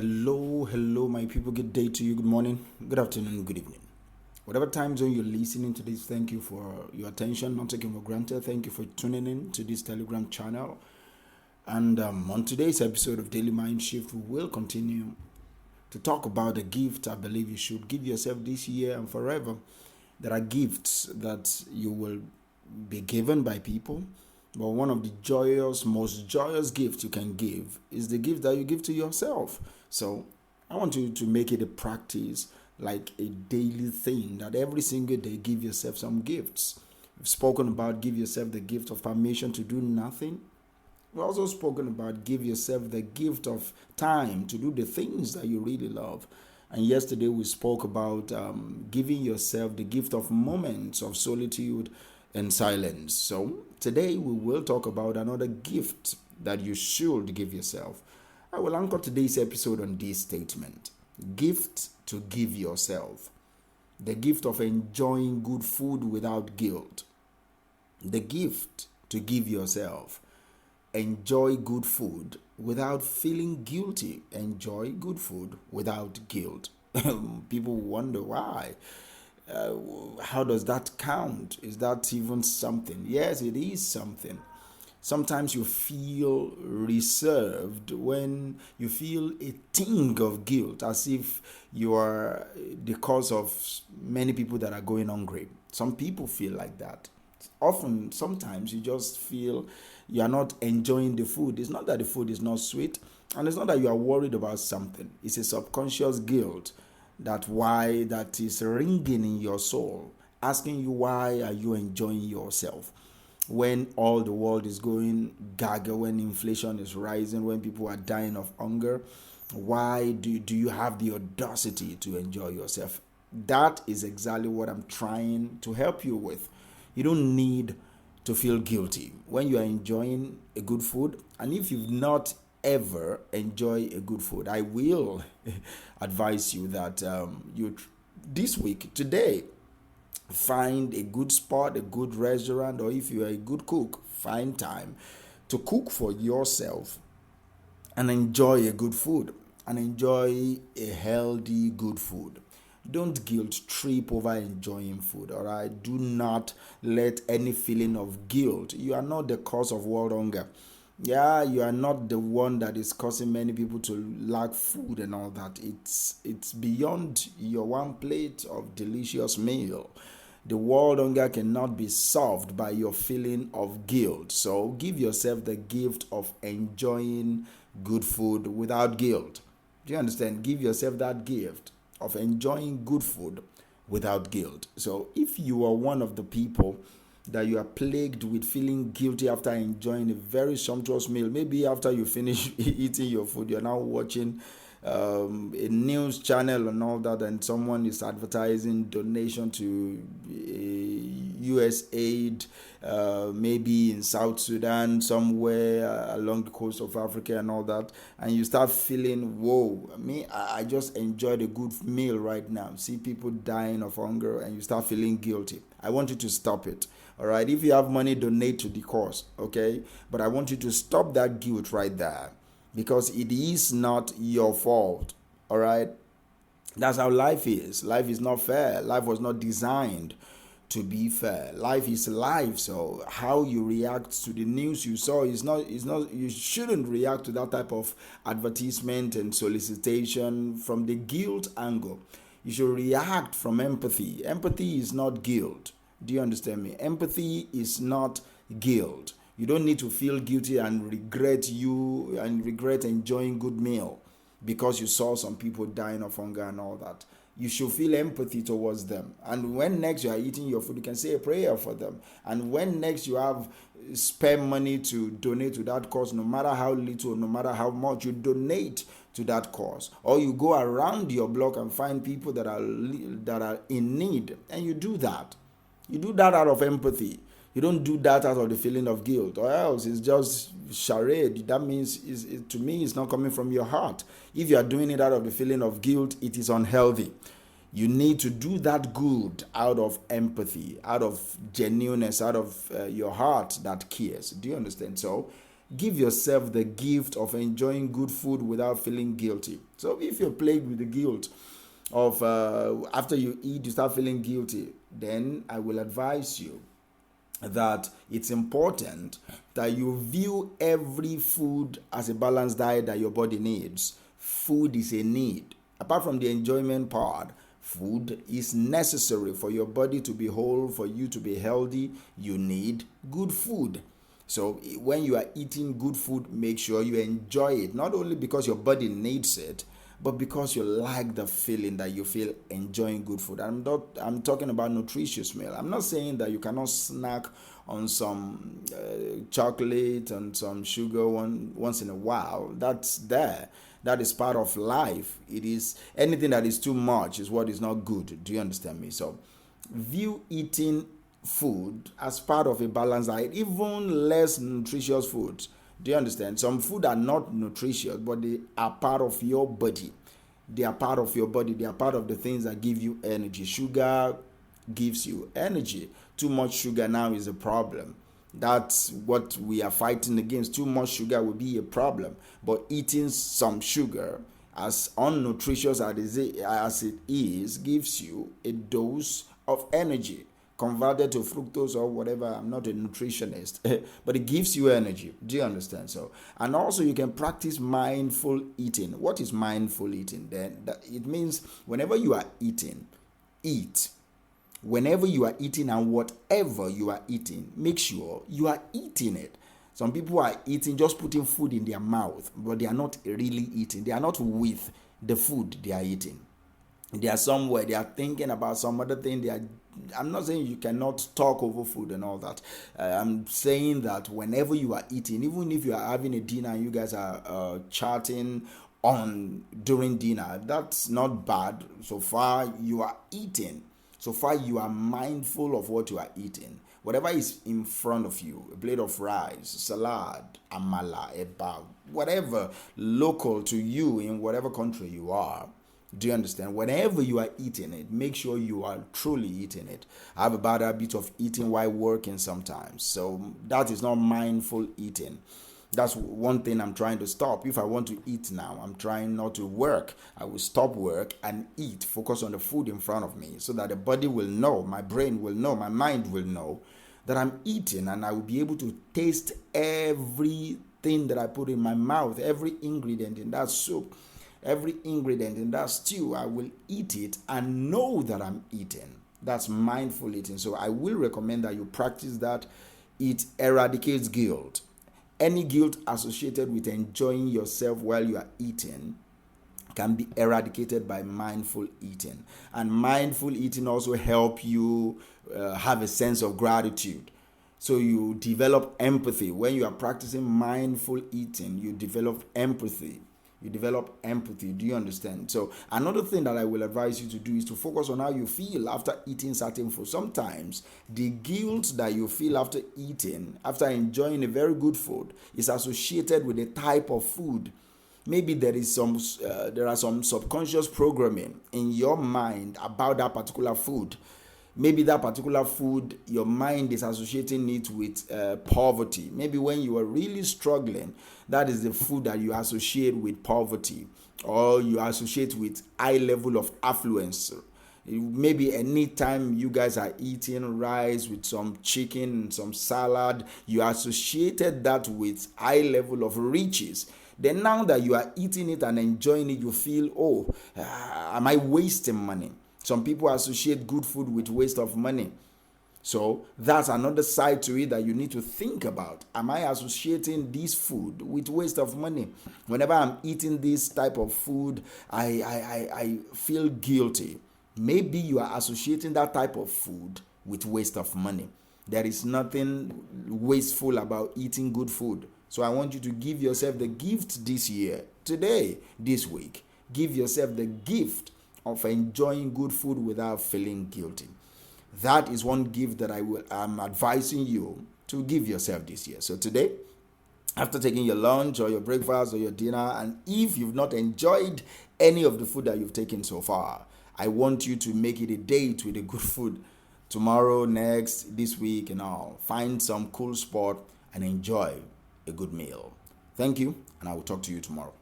Hello, my people. Good day to you. Good morning, good afternoon, good evening. Whatever time zone you're listening to this, thank you for your attention. Not taken for granted. Thank you for tuning in to this Telegram channel. And on today's episode of Daily Mind Shift, we will continue to talk about the gift I believe you should give yourself this year and forever. There are gifts that you will be given by people, but one of the most joyous gifts you can give is the gift that you give to yourself. So I want you to make it a practice, like a daily thing, that every single day give yourself some gifts. We've spoken about give yourself the gift of permission to do nothing. We've also spoken about give yourself the gift of time to do the things that you really love. And yesterday we spoke about giving yourself the gift of moments of solitude and silence. So today we will talk about another gift that you should give yourself. I will anchor today's episode on this statement: gift to give yourself. The gift of enjoying good food without guilt. The gift to give yourself. Enjoy good food without feeling guilty. Enjoy good food without guilt. People wonder why. How does that count? Is that even something? Yes, it is something. Sometimes you feel reserved when you feel a ting of guilt, as if you are the cause of many people that are going hungry. Some people feel like that. Sometimes you just feel you are not enjoying the food. It's not that the food is not sweet, and it's not that you are worried about something. It's a subconscious guilt that is ringing in your soul, asking you, why are you enjoying yourself when all the world is going gaga, when inflation is rising, when people are dying of hunger? Why do you have the audacity to enjoy yourself? That is exactly what I'm trying to help you with. You don't need to feel guilty when you are enjoying a good food. And if you've not ever enjoyed a good food, I will advise you that this week, today, find a good spot, a good restaurant, or if you are a good cook, find time to cook for yourself and enjoy a good food and enjoy a healthy, good food. Don't guilt trip over enjoying food, all right? Do not let any feeling of guilt. You are not the cause of world hunger. Yeah, you are not the one that is causing many people to lack food and all that. It's beyond your one plate of delicious meal. The world hunger cannot be solved by your feeling of guilt. So give yourself the gift of enjoying good food without guilt. Do you understand? Give yourself that gift of enjoying good food without guilt. So if you are one of the people that you are plagued with feeling guilty after enjoying a very sumptuous meal, maybe after you finish eating your food, you're now watching a news channel and all that, and someone is advertising donation to US aid, maybe in South Sudan, somewhere along the coast of Africa and all that, and you start feeling, whoa, I just enjoyed a good meal right now. See people dying of hunger, and you start feeling guilty. I want you to stop it. All right, if you have money, donate to the cause, okay? But I want you to stop that guilt right there, because it is not your fault. All right, that's how life is. Life is not fair. Life was not designed to be fair. Life is life. So how you react to the news you saw is not. You shouldn't react to that type of advertisement and solicitation from the guilt angle. You should react from empathy. Empathy is not guilt. Do you understand me? Empathy is not guilt. You don't need to feel guilty and regret enjoying good meal because you saw some people dying of hunger and all that. You should feel empathy towards them. And when next you are eating your food, you can say a prayer for them. And when next you have spare money to donate to that cause, no matter how little, no matter how much, you donate to that cause. Or you go around your block and find people that are in need, and you do that. You do that out of empathy. You don't do that out of the feeling of guilt, or else it's just charade. That means, to me, it's not coming from your heart. If you are doing it out of the feeling of guilt, it is unhealthy. You need to do that good out of empathy, out of genuineness, out of your heart that cares. Do you understand? So Give yourself the gift of enjoying good food without feeling guilty. So if you're plagued with the guilt of after you eat, you start feeling guilty, then I will advise you that it's important that you view every food as a balanced diet that your body needs. Food is a need. Apart from the enjoyment part, food is necessary for your body to be whole, for you to be healthy. You need good food. So when you are eating good food, make sure you enjoy it, not only because your body needs it, but because you like the feeling that you feel enjoying good food. I'm talking about nutritious meal. I'm not saying that you cannot snack on some chocolate and some sugar once in a while. That's there. That is part of life. It is anything that is too much is what is not good. Do you understand me? So view eating food as part of a balanced diet, even less nutritious foods. Do you understand? Some food are not nutritious, but they are part of your body. They are part of your body. They are part of the things that give you energy. Sugar gives you energy. Too much sugar now is a problem. That's what we are fighting against. Too much sugar will be a problem. But eating some sugar, as unnutritious as it is, gives you a dose of energy converted to fructose or whatever. I'm not a nutritionist, but it gives you energy. Do you understand? So, and also you can practice mindful eating. What is mindful eating? Then it means whenever you are eating, eat. Whenever you are eating and whatever you are eating, make sure you are eating it. Some people are eating, just putting food in their mouth, but they are not really eating. They are not with the food they are eating. They are somewhere, they are thinking about some other thing. I'm not saying you cannot talk over food and all that. I'm saying that whenever you are eating, even if you are having a dinner and you guys are chatting on during dinner, that's not bad. So far you are eating. So far you are mindful of what you are eating. Whatever is in front of you, a plate of rice, salad, amala, eba, whatever local to you in whatever country you are. Do you understand? Whenever you are eating it, make sure you are truly eating it. I have a bad habit of eating while working sometimes. So that is not mindful eating. That's one thing I'm trying to stop. If I want to eat now, I'm trying not to work. I will stop work and eat, focus on the food in front of me so that the body will know, my brain will know, my mind will know that I'm eating, and I will be able to taste everything that I put in my mouth, every ingredient in that soup, every ingredient in that stew. I will eat it and know that I'm eating. That's mindful eating. So I will recommend that you practice that. It eradicates guilt. Any guilt associated with enjoying yourself while you are eating can be eradicated by mindful eating. And mindful eating also help you have a sense of gratitude. So you develop empathy. When you are practicing mindful eating, you develop empathy. Do you understand? So another thing that I will advise you to do is to focus on how you feel after eating certain food. Sometimes the guilt that you feel after eating, after enjoying a very good food, is associated with the type of food. Maybe there are some subconscious programming in your mind about that particular food. Maybe that particular food, your mind is associating it with poverty. Maybe when you are really struggling, that is the food that you associate with poverty, or you associate with high level of affluence. Maybe anytime you guys are eating rice with some chicken, some salad, you associated that with high level of riches. Then now that you are eating it and enjoying it, you feel, am I wasting money? Some people associate good food with waste of money. So that's another side to it that you need to think about. Am I associating this food with waste of money? Whenever I'm eating this type of food, I feel guilty. Maybe you are associating that type of food with waste of money. There is nothing wasteful about eating good food. So I want you to give yourself the gift this year, today, this week. Give yourself the gift of enjoying good food without feeling guilty. That is one gift that I'm advising you to give yourself this year. So today, after taking your lunch or your breakfast or your dinner, and if you've not enjoyed any of the food that you've taken so far, I want you to make it a date with a good food. Tomorrow, next, this week and all. Find some cool spot and enjoy a good meal. Thank you, and I will talk to you tomorrow.